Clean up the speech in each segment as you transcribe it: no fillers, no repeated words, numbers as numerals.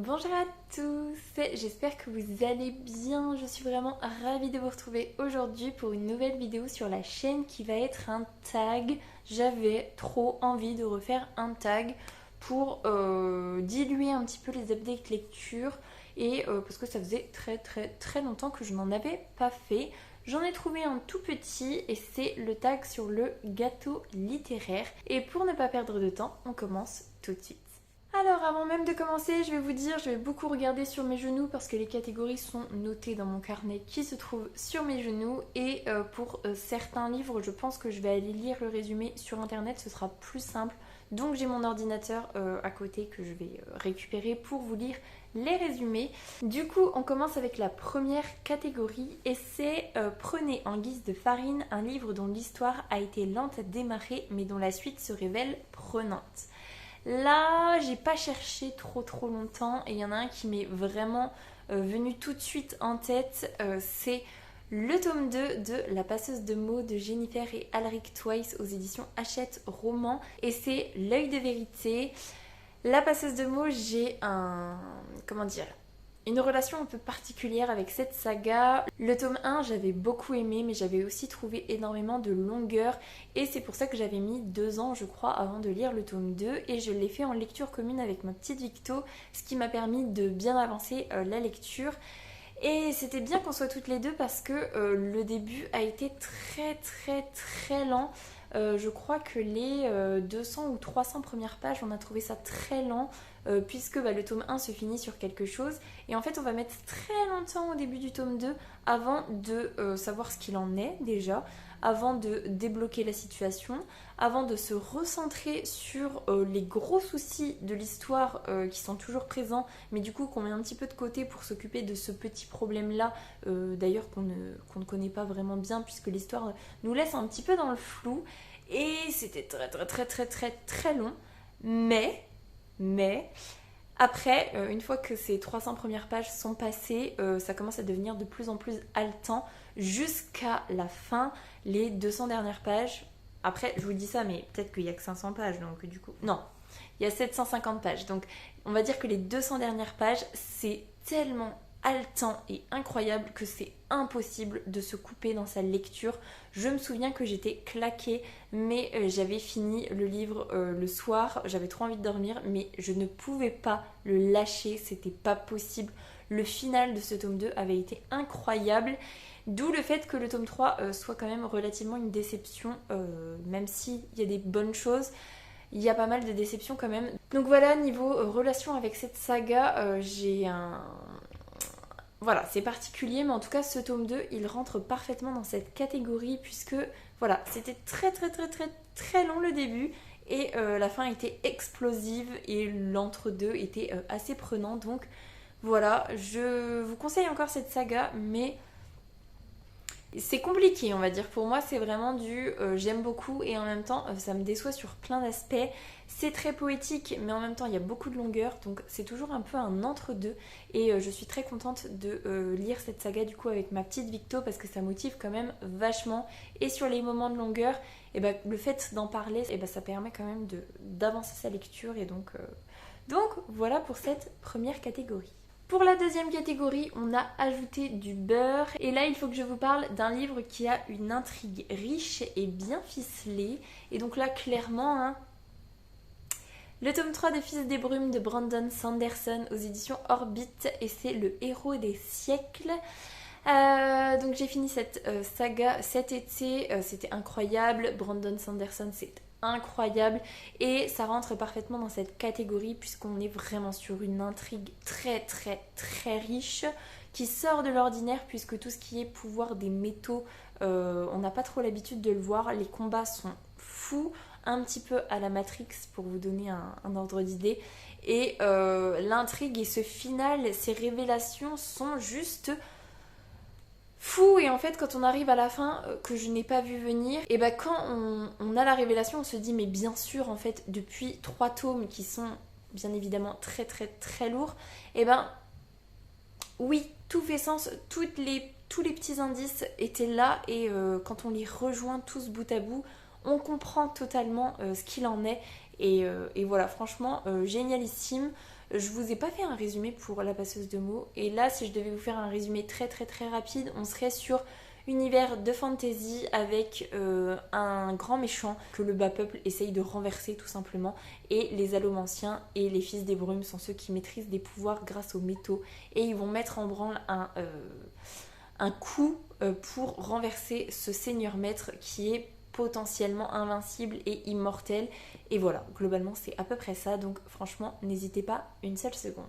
Bonjour à tous, j'espère que vous allez bien, je suis vraiment ravie de vous retrouver aujourd'hui pour une nouvelle vidéo sur la chaîne qui va être un tag. J'avais trop envie de refaire un tag pour diluer un petit peu les updates lecture et parce que ça faisait très longtemps que je n'en avais pas fait. J'en ai trouvé un tout petit et c'est le tag sur le gâteau littéraire. Et pour ne pas perdre de temps, on commence tout de suite. Alors avant même de commencer, je vais vous dire, je vais beaucoup regarder sur mes genoux parce que les catégories sont notées dans mon carnet qui se trouve sur mes genoux et pour certains livres, je pense que je vais aller lire le résumé sur internet, ce sera plus simple. Donc j'ai mon ordinateur à côté que je vais récupérer pour vous lire les résumés. Du coup, on commence avec la première catégorie et c'est Prenez en guise de farine un livre dont l'histoire a été lente à démarrer mais dont la suite se révèle prenante. Là, j'ai pas cherché trop longtemps et il y en a un qui m'est vraiment venu tout de suite en tête. C'est le tome 2 de La passeuse de mots de Jennifer et Alric Twice aux éditions Hachette Roman et c'est L'œil de vérité. La passeuse de mots, j'ai une relation un peu particulière avec cette saga. Le tome 1, j'avais beaucoup aimé, mais j'avais aussi trouvé énormément de longueur. Et c'est pour ça que j'avais mis 2 ans, je crois, avant de lire le tome 2. Et je l'ai fait en lecture commune avec ma petite Victo, ce qui m'a permis de bien avancer la lecture. Et c'était bien qu'on soit toutes les deux parce que le début a été très lent. Je crois que les 200 ou 300 premières pages, on a trouvé ça très lent puisque le tome 1 se finit sur quelque chose. Et en fait, on va mettre très longtemps au début du tome 2 avant de savoir ce qu'il en est déjà, avant de débloquer la situation, avant de se recentrer sur les gros soucis de l'histoire qui sont toujours présents, mais du coup qu'on met un petit peu de côté pour s'occuper de ce petit problème-là, d'ailleurs qu'on ne connaît pas vraiment bien puisque l'histoire nous laisse un petit peu dans le flou. Et c'était très long, mais après, une fois que ces 300 premières pages sont passées, ça commence à devenir de plus en plus haletant jusqu'à la fin, les 200 dernières pages. Après, je vous dis ça, mais peut-être qu'il n'y a que 500 pages, donc du coup... Non, il y a 750 pages, donc on va dire que les 200 dernières pages, c'est tellement haletant et incroyable que c'est impossible de se couper dans sa lecture. Je me souviens que j'étais claquée, mais j'avais fini le livre le soir, j'avais trop envie de dormir, mais je ne pouvais pas le lâcher, c'était pas possible. Le final de ce tome 2 avait été incroyable, d'où le fait que le tome 3 soit quand même relativement une déception, même s'il y a des bonnes choses. Il y a pas mal de déceptions quand même. Donc voilà, niveau relation avec cette saga, j'ai un... Voilà, c'est particulier, mais en tout cas, ce tome 2, il rentre parfaitement dans cette catégorie puisque, voilà, c'était très long le début et la fin était explosive et l'entre-deux était assez prenant. Donc voilà, je vous conseille encore cette saga, mais c'est compliqué, on va dire. Pour moi, c'est vraiment du j'aime beaucoup et en même temps, ça me déçoit sur plein d'aspects. C'est très poétique, mais en même temps, il y a beaucoup de longueur, donc c'est toujours un peu un entre-deux. Et je suis très contente de lire cette saga du coup avec ma petite Victo parce que ça motive quand même vachement. Et sur les moments de longueur, le fait d'en parler, ça permet quand même d'avancer sa lecture. Et donc voilà pour cette première catégorie. Pour la deuxième catégorie, on a ajouté du beurre. Et là, il faut que je vous parle d'un livre qui a une intrigue riche et bien ficelée. Et donc là, clairement, le tome 3 des Fils des Brumes de Brandon Sanderson aux éditions Orbit. Et c'est le héros des siècles. Donc j'ai fini cette saga cet été. C'était incroyable. Brandon Sanderson, c'est incroyable et ça rentre parfaitement dans cette catégorie puisqu'on est vraiment sur une intrigue très riche qui sort de l'ordinaire puisque tout ce qui est pouvoir des métaux, on n'a pas trop l'habitude de le voir. Les combats sont fous, un petit peu à la Matrix pour vous donner un ordre d'idée et l'intrigue et ce final, ces révélations sont juste fou. Et en fait quand on arrive à la fin que je n'ai pas vu venir, et quand on a la révélation on se dit mais bien sûr en fait depuis 3 tomes qui sont bien évidemment très lourds, oui tout fait sens, tous les petits indices étaient là et quand on les rejoint tous bout à bout on comprend totalement ce qu'il en est Et voilà, franchement, génialissime. Je vous ai pas fait un résumé pour La Passeuse de mots. Et là, si je devais vous faire un résumé très très très rapide, on serait sur univers de fantasy avec un grand méchant que le bas peuple essaye de renverser tout simplement. Et les allomanciens et les fils des brumes sont ceux qui maîtrisent des pouvoirs grâce aux métaux. Et ils vont mettre en branle un coup pour renverser ce seigneur maître qui est potentiellement invincible et immortel. Et voilà, globalement c'est à peu près ça, donc franchement n'hésitez pas une seule seconde.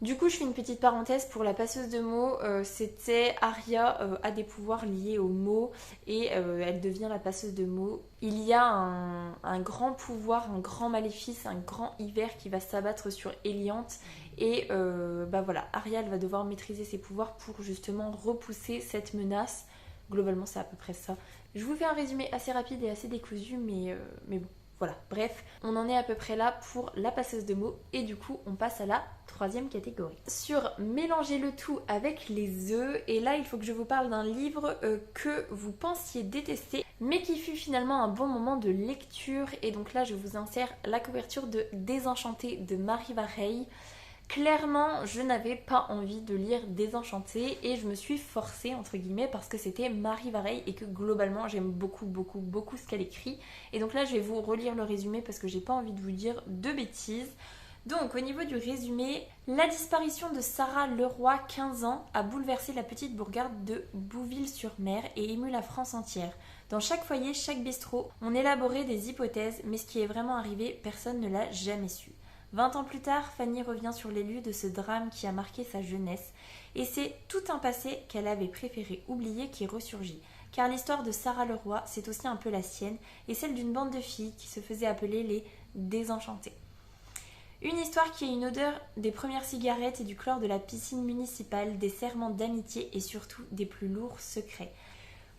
Du coup, je fais une petite parenthèse pour La Passeuse de mots. C'était Arya a des pouvoirs liés aux mots et elle devient la passeuse de mots. Il y a un grand pouvoir, un grand maléfice, un grand hiver qui va s'abattre sur Eliante. Et bah voilà, Arya elle va devoir maîtriser ses pouvoirs pour justement repousser cette menace. Globalement, c'est à peu près ça. Je vous fais un résumé assez rapide et assez décousu, mais bon. Voilà, bref, on en est à peu près là pour La Passeuse de mots et du coup on passe à la troisième catégorie. Sur mélanger le tout avec les œufs, et là il faut que je vous parle d'un livre que vous pensiez détester mais qui fut finalement un bon moment de lecture, et donc là je vous insère la couverture de Désenchanté de Marie Vareille. Clairement, je n'avais pas envie de lire Désenchantée et je me suis forcée entre guillemets parce que c'était Marie Vareille et que globalement j'aime beaucoup ce qu'elle écrit. Et donc là je vais vous relire le résumé parce que j'ai pas envie de vous dire de bêtises. Donc au niveau du résumé, la disparition de Sarah Leroy, 15 ans, a bouleversé la petite bourgade de Bouville-sur-Mer et ému la France entière. Dans chaque foyer, chaque bistrot, on élaborait des hypothèses, mais ce qui est vraiment arrivé, personne ne l'a jamais su. 20 ans plus tard, Fanny revient sur les lieux de ce drame qui a marqué sa jeunesse, et c'est tout un passé qu'elle avait préféré oublier qui ressurgit. Car l'histoire de Sarah Leroy, c'est aussi un peu la sienne, et celle d'une bande de filles qui se faisaient appeler les Désenchantées. Une histoire qui a une odeur des premières cigarettes et du chlore de la piscine municipale, des serments d'amitié et surtout des plus lourds secrets.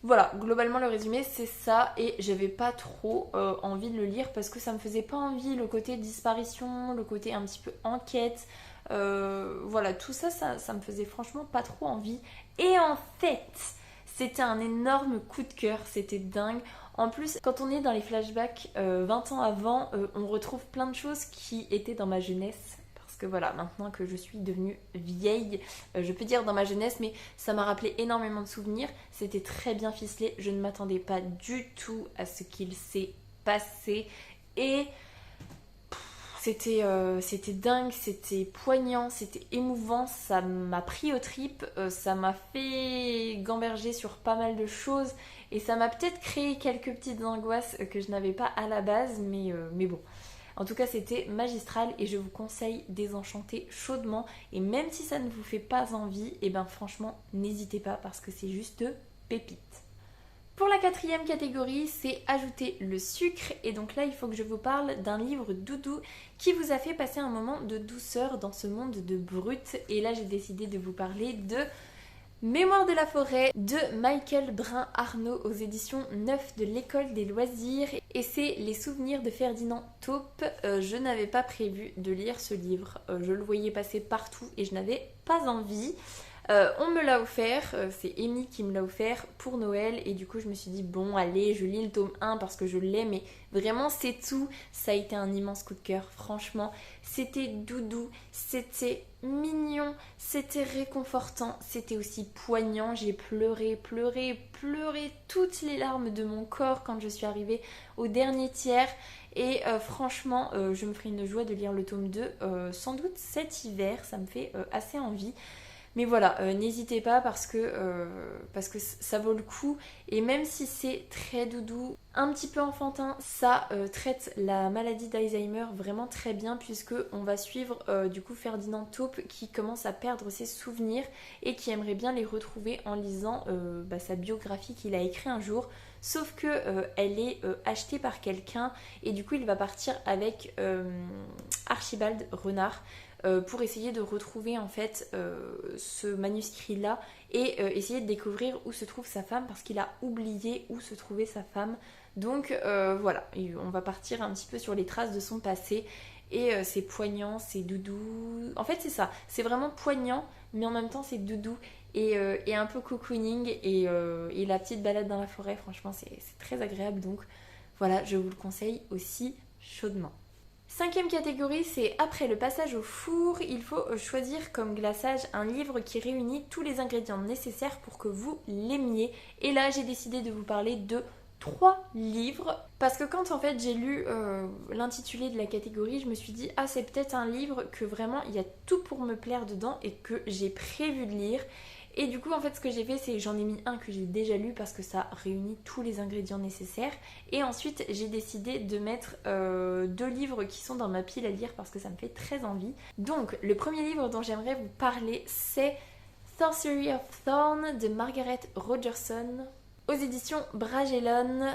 Voilà, globalement le résumé c'est ça, et j'avais pas trop envie de le lire parce que ça me faisait pas envie, le côté disparition, le côté un petit peu enquête, voilà, tout ça, ça me faisait franchement pas trop envie. Et en fait, c'était un énorme coup de cœur, c'était dingue. En plus, quand on est dans les flashbacks 20 ans avant, on retrouve plein de choses qui étaient dans ma jeunesse. Parce que voilà, maintenant que je suis devenue vieille, je peux dire dans ma jeunesse, mais ça m'a rappelé énormément de souvenirs. C'était très bien ficelé, je ne m'attendais pas du tout à ce qu'il s'est passé. Et c'était dingue, c'était poignant, c'était émouvant, ça m'a pris aux tripes, ça m'a fait gamberger sur pas mal de choses. Et ça m'a peut-être créé quelques petites angoisses que je n'avais pas à la base, mais bon. En tout cas, c'était magistral et je vous conseille Désenchanté chaudement. Et même si ça ne vous fait pas envie, et ben franchement, n'hésitez pas parce que c'est juste pépite. Pour la quatrième catégorie, c'est ajouter le sucre. Et donc là, il faut que je vous parle d'un livre doudou qui vous a fait passer un moment de douceur dans ce monde de brut. Et là, j'ai décidé de vous parler de Mémoire de la forêt de Michael Brun-Arnaud aux éditions 9 de l'École des loisirs, et c'est les souvenirs de Ferdinand Taupe. Je n'avais pas prévu de lire ce livre, je le voyais passer partout et je n'avais pas envie. On me l'a offert, c'est Amy qui me l'a offert pour Noël, et du coup je me suis dit bon allez, je lis le tome 1 parce que je l'ai, mais vraiment c'est tout. Ça a été un immense coup de cœur, franchement. C'était doudou, c'était mignon, c'était réconfortant, c'était aussi poignant. J'ai pleuré toutes les larmes de mon corps quand je suis arrivée au dernier tiers. Et franchement, je me ferai une joie de lire le tome 2 sans doute cet hiver, ça me fait assez envie. Mais voilà, n'hésitez pas parce que ça vaut le coup. Et même si c'est très doudou, un petit peu enfantin, ça traite la maladie d'Alzheimer vraiment très bien, puisque on va suivre du coup Ferdinand Taupe qui commence à perdre ses souvenirs et qui aimerait bien les retrouver en lisant sa biographie qu'il a écrite un jour. Sauf que elle est achetée par quelqu'un et du coup il va partir avec Archibald Renard pour essayer de retrouver en fait ce manuscrit là et essayer de découvrir où se trouve sa femme, parce qu'il a oublié où se trouvait sa femme. Donc voilà, on va partir un petit peu sur les traces de son passé, et c'est poignant, c'est doudou. En fait c'est ça, c'est vraiment poignant mais en même temps c'est doudou et un peu cocooning, et la petite balade dans la forêt, franchement c'est très agréable. Donc voilà, je vous le conseille aussi chaudement. Cinquième catégorie, c'est après le passage au four, il faut choisir comme glaçage un livre qui réunit tous les ingrédients nécessaires pour que vous l'aimiez. Et là, j'ai décidé de vous parler de 3 livres parce que quand en fait j'ai lu l'intitulé de la catégorie, je me suis dit ah, c'est peut-être un livre que vraiment il y a tout pour me plaire dedans et que j'ai prévu de lire. Et du coup, en fait, ce que j'ai fait, c'est que j'en ai mis un que j'ai déjà lu parce que ça réunit tous les ingrédients nécessaires. Et ensuite, j'ai décidé de mettre 2 livres qui sont dans ma pile à lire parce que ça me fait très envie. Donc, le premier livre dont j'aimerais vous parler, c'est Sorcery of Thorn de Margaret Rogerson aux éditions Bragelonne.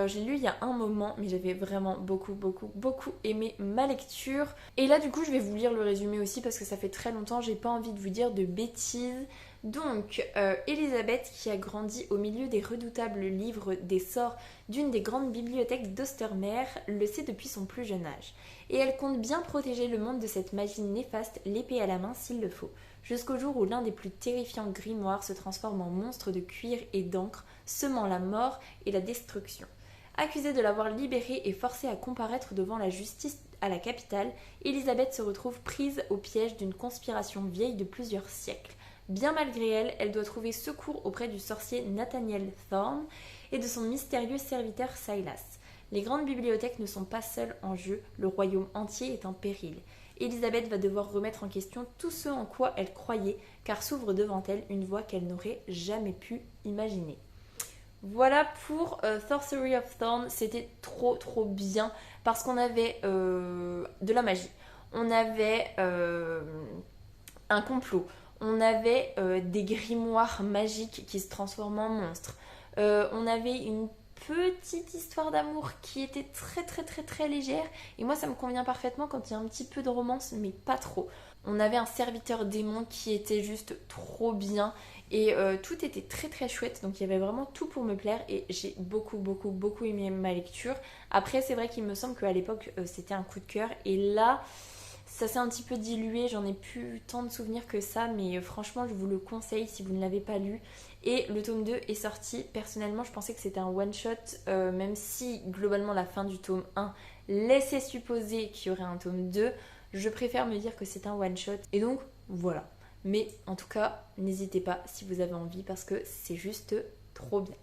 J'ai lu il y a un moment, mais j'avais vraiment beaucoup aimé ma lecture. Et là, du coup, je vais vous lire le résumé aussi parce que ça fait très longtemps, j'ai pas envie de vous dire de bêtises. Donc, Elisabeth, qui a grandi au milieu des redoutables livres des sorts d'une des grandes bibliothèques d'Ostermer, le sait depuis son plus jeune âge. Et elle compte bien protéger le monde de cette magie néfaste, l'épée à la main s'il le faut, jusqu'au jour où l'un des plus terrifiants grimoires se transforme en monstre de cuir et d'encre, semant la mort et la destruction. Accusée de l'avoir libérée et forcée à comparaître devant la justice à la capitale, Elisabeth se retrouve prise au piège d'une conspiration vieille de plusieurs siècles. Bien malgré elle, elle doit trouver secours auprès du sorcier Nathaniel Thorne et de son mystérieux serviteur Silas. Les grandes bibliothèques ne sont pas seules en jeu, le royaume entier est en péril. Elisabeth va devoir remettre en question tout ce en quoi elle croyait, car s'ouvre devant elle une voie qu'elle n'aurait jamais pu imaginer. Voilà pour Sorcery of Thorn, c'était trop bien parce qu'on avait de la magie, on avait un complot, on avait des grimoires magiques qui se transforment en monstres, on avait une petite histoire d'amour qui était très légère et moi ça me convient parfaitement quand il y a un petit peu de romance mais pas trop. On avait un serviteur démon qui était juste trop bien et tout était très chouette, donc il y avait vraiment tout pour me plaire et j'ai beaucoup aimé ma lecture. Après c'est vrai qu'il me semble qu'à l'époque c'était un coup de cœur et là ça s'est un petit peu dilué, j'en ai plus tant de souvenirs que ça, mais franchement je vous le conseille si vous ne l'avez pas lu. Et le tome 2 est sorti, personnellement je pensais que c'était un one shot, même si globalement la fin du tome 1 laissait supposer qu'il y aurait un tome 2, je préfère me dire que c'est un one shot, et donc voilà. Mais en tout cas, n'hésitez pas si vous avez envie parce que c'est juste trop bien.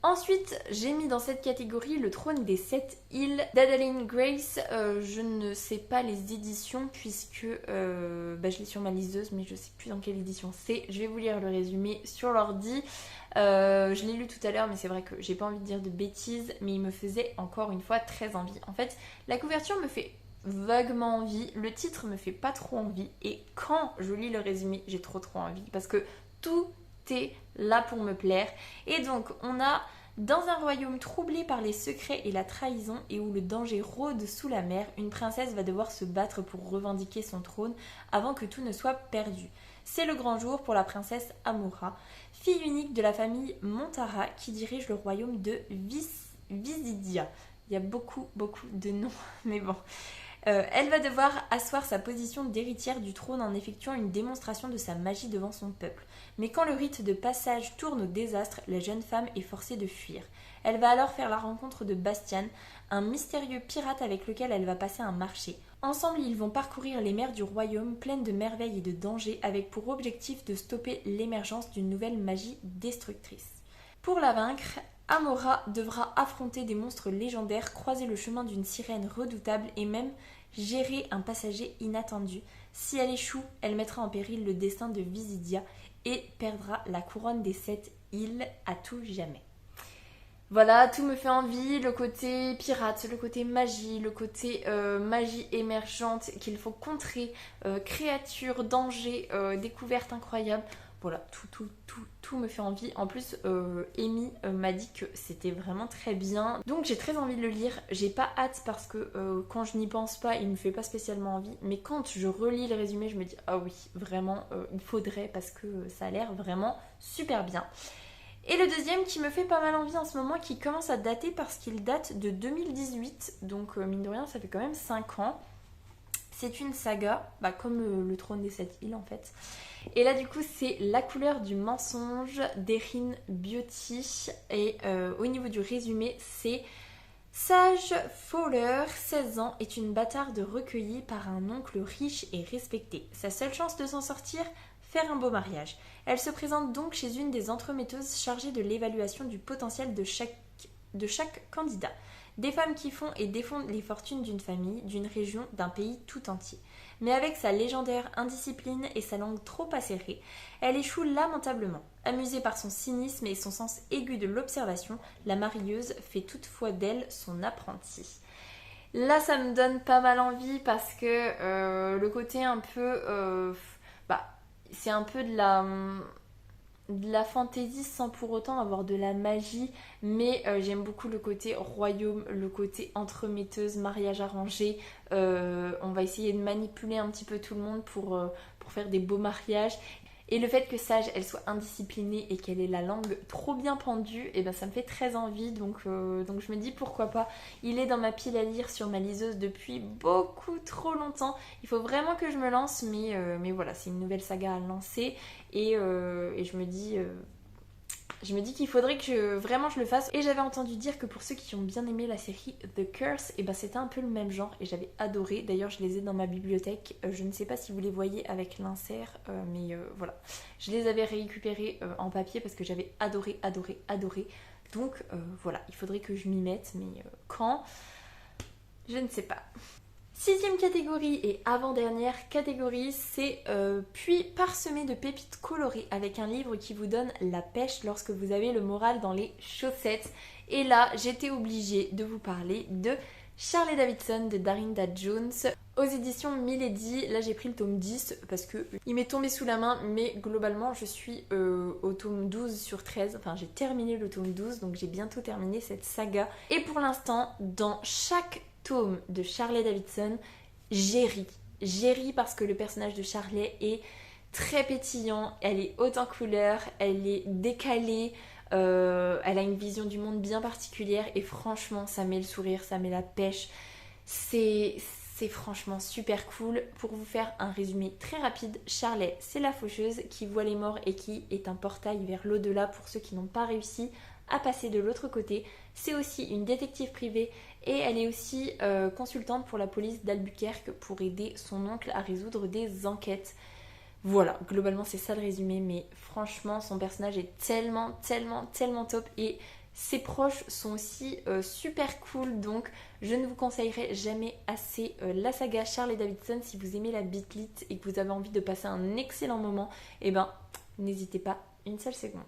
Ensuite, j'ai mis dans cette catégorie Le Trône des 7 îles d'Adaline Grace. Je ne sais pas les éditions puisque je l'ai sur ma liseuse mais je sais plus dans quelle édition c'est. Je vais vous lire le résumé sur l'ordi. Je l'ai lu tout à l'heure mais c'est vrai que j'ai pas envie de dire de bêtises mais il me faisait encore une fois très envie. En fait, la couverture me fait vaguement envie, le titre me fait pas trop envie et quand je lis le résumé, j'ai trop envie parce que tout est là pour me plaire. Et donc on a dans un royaume troublé par les secrets et la trahison et où le danger rôde sous la mer, une princesse va devoir se battre pour revendiquer son trône avant que tout ne soit perdu. C'est le grand jour pour la princesse Amora, fille unique de la famille Montara qui dirige le royaume de Visidia. Il y a beaucoup de noms, mais bon. Elle va devoir asseoir sa position d'héritière du trône en effectuant une démonstration de sa magie devant son peuple. Mais quand le rite de passage tourne au désastre, la jeune femme est forcée de fuir. Elle va alors faire la rencontre de Bastian, un mystérieux pirate avec lequel elle va passer un marché. Ensemble, ils vont parcourir les mers du royaume pleines de merveilles et de dangers avec pour objectif de stopper l'émergence d'une nouvelle magie destructrice. Pour la vaincre, Amora devra affronter des monstres légendaires, croiser le chemin d'une sirène redoutable et même gérer un passager inattendu. Si elle échoue, elle mettra en péril le destin de Visidia et perdra la couronne des 7 îles à tout jamais. Voilà, tout me fait envie, le côté pirate, le côté magie, le côté magie émergente qu'il faut contrer, créatures, dangers, découvertes incroyables. Voilà, tout me fait envie. En plus, Amy m'a dit que c'était vraiment très bien. Donc j'ai très envie de le lire. J'ai pas hâte parce que quand je n'y pense pas, il me fait pas spécialement envie. Mais quand je relis le résumé, je me dis ah oui, vraiment, il faudrait parce que ça a l'air vraiment super bien. Et le deuxième qui me fait pas mal envie en ce moment, qui commence à dater parce qu'il date de 2018. Donc mine de rien, ça fait quand même 5 ans. C'est une saga, comme le trône des 7 îles en fait. Et là du coup c'est La couleur du mensonge d'Erin Beauty. Et au niveau du résumé c'est Sage Fowler, 16 ans, est une bâtarde recueillie par un oncle riche et respecté. Sa seule chance de s'en sortir, faire un beau mariage. Elle se présente donc chez une des entremetteuses chargées de l'évaluation du potentiel de chaque candidat. Des femmes qui font et défendent les fortunes d'une famille, d'une région, d'un pays tout entier. Mais avec sa légendaire indiscipline et sa langue trop acérée, elle échoue lamentablement. Amusée par son cynisme et son sens aigu de l'observation, la marieuse fait toutefois d'elle son apprentie. Là, ça me donne pas mal envie parce que le côté un peu... c'est un peu de la fantaisie sans pour autant avoir de la magie, mais j'aime beaucoup le côté royaume, le côté entremetteuse, mariage arrangé. On va essayer de manipuler un petit peu tout le monde pour faire des beaux mariages. Et le fait que Sage, elle soit indisciplinée et qu'elle ait la langue trop bien pendue, et ben ça me fait très envie, donc je me dis pourquoi pas. Il est dans ma pile à lire sur ma liseuse depuis beaucoup trop longtemps. Il faut vraiment que je me lance, mais voilà, c'est une nouvelle saga à lancer et je me dis... qu'il faudrait que je le fasse. Et j'avais entendu dire que pour ceux qui ont bien aimé la série The Curse, et ben c'était un peu le même genre et j'avais adoré. D'ailleurs, je les ai dans ma bibliothèque. Je ne sais pas si vous les voyez avec l'insert, mais voilà. Je les avais récupérés en papier parce que j'avais adoré. Donc voilà, il faudrait que je m'y mette, mais quand? Je ne sais pas. Sixième catégorie et avant-dernière catégorie, c'est Puis parsemé de pépites colorées avec un livre qui vous donne la pêche lorsque vous avez le moral dans les chaussettes. Et là, j'étais obligée de vous parler de Charlie Davidson de Darinda Jones aux éditions Milady. Là, j'ai pris le tome 10 parce que il m'est tombé sous la main, mais globalement, je suis au tome 12 sur 13. Enfin, j'ai terminé le tome 12, donc j'ai bientôt terminé cette saga. Et pour l'instant, dans chaque tome de Charlie Davidson, j'ai ri. J'ai ri parce que le personnage de Charlie est très pétillant, elle est haute en couleurs, elle est décalée, elle a une vision du monde bien particulière et franchement ça met le sourire, ça met la pêche. C'est franchement super cool. Pour vous faire un résumé très rapide, Charlie, c'est la faucheuse qui voit les morts et qui est un portail vers l'au-delà pour ceux qui n'ont pas réussi à passer de l'autre côté. C'est aussi une détective privée et elle est aussi consultante pour la police d'Albuquerque pour aider son oncle à résoudre des enquêtes. Voilà, globalement c'est ça le résumé, mais franchement son personnage est tellement top et ses proches sont aussi super cool, donc je ne vous conseillerai jamais assez la saga Charlie Davidson. Si vous aimez la beatlit et que vous avez envie de passer un excellent moment, eh ben n'hésitez pas une seule seconde.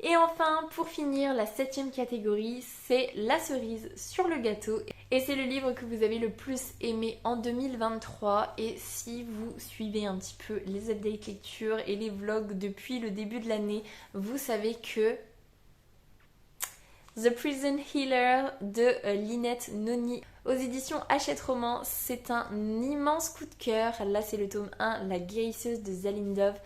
Et enfin, pour finir, la septième catégorie, c'est la cerise sur le gâteau. Et c'est le livre que vous avez le plus aimé en 2023. Et si vous suivez un petit peu les updates lecture et les vlogs depuis le début de l'année, vous savez que The Prison Healer de Lynette Noni aux éditions Hachette Roman, c'est un immense coup de cœur. Là, c'est le tome 1, La guérisseuse de Zalindov.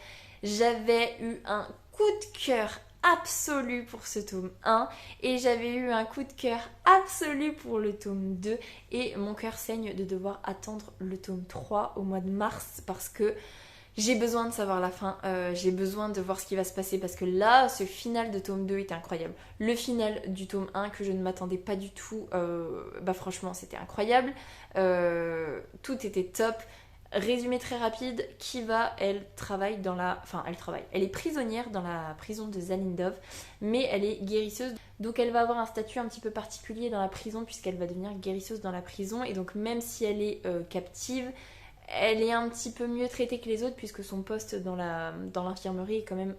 J'avais eu un coup de cœur absolu pour ce tome 1 et j'avais eu un coup de cœur absolu pour le tome 2 et mon cœur saigne de devoir attendre le tome 3 au mois de mars parce que j'ai besoin de savoir la fin, j'ai besoin de voir ce qui va se passer parce que là, ce final de tome 2 était incroyable. Le final du tome 1 que je ne m'attendais pas du tout, franchement c'était incroyable, tout était top. Résumé très rapide, Kiva, elle est prisonnière dans la prison de Zalindov, mais elle est guérisseuse, donc elle va avoir un statut un petit peu particulier dans la prison puisqu'elle va devenir guérisseuse dans la prison, et donc même si elle est captive, elle est un petit peu mieux traitée que les autres puisque son poste dans l'infirmerie est quand même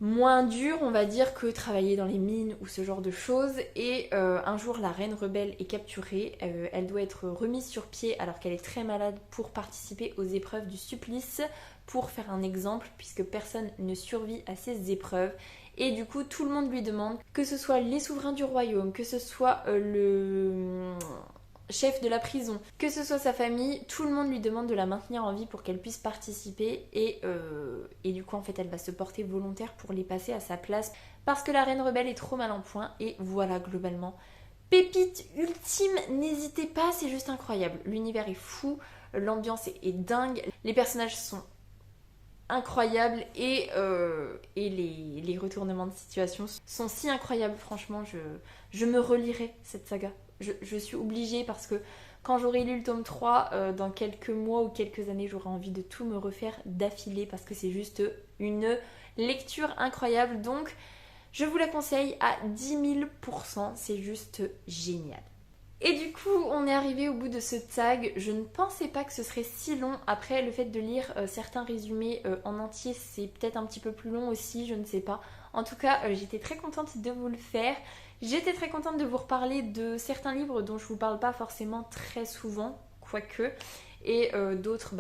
moins dur, on va dire, que travailler dans les mines ou ce genre de choses. Et un jour, la reine rebelle est capturée. Elle doit être remise sur pied alors qu'elle est très malade pour participer aux épreuves du supplice, pour faire un exemple, puisque personne ne survit à ces épreuves. Et du coup, tout le monde lui demande, que ce soit les souverains du royaume, que ce soit le chef de la prison, que ce soit sa famille, tout le monde lui demande de la maintenir en vie pour qu'elle puisse participer et du coup en fait elle va se porter volontaire pour les passer à sa place parce que la reine rebelle est trop mal en point. Et voilà, globalement, pépite ultime, n'hésitez pas, c'est juste incroyable, l'univers est fou, l'ambiance est dingue, les personnages sont incroyable et les retournements de situation sont si incroyables. Franchement, je me relirai cette saga. Je suis obligée parce que quand j'aurai lu le tome 3, dans quelques mois ou quelques années, j'aurai envie de tout me refaire d'affilée parce que c'est juste une lecture incroyable. Donc, je vous la conseille à 10 000%, c'est juste génial. Et du coup, on est arrivé au bout de ce tag. Je ne pensais pas que ce serait si long. Après, le fait de lire certains résumés en entier, c'est peut-être un petit peu plus long aussi, je ne sais pas. En tout cas, j'étais très contente de vous le faire. J'étais très contente de vous reparler de certains livres dont je ne vous parle pas forcément très souvent, quoique, et d'autres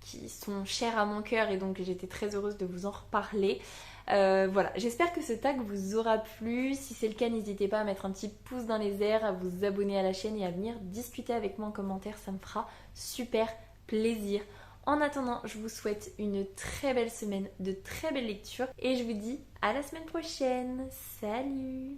qui sont chers à mon cœur et donc j'étais très heureuse de vous en reparler. Voilà, j'espère que ce tag vous aura plu. Si c'est le cas, n'hésitez pas à mettre un petit pouce dans les airs, à vous abonner à la chaîne et à venir discuter avec moi en commentaire, ça me fera super plaisir. En attendant, je vous souhaite une très belle semaine, de très belles lectures et je vous dis à la semaine prochaine. Salut!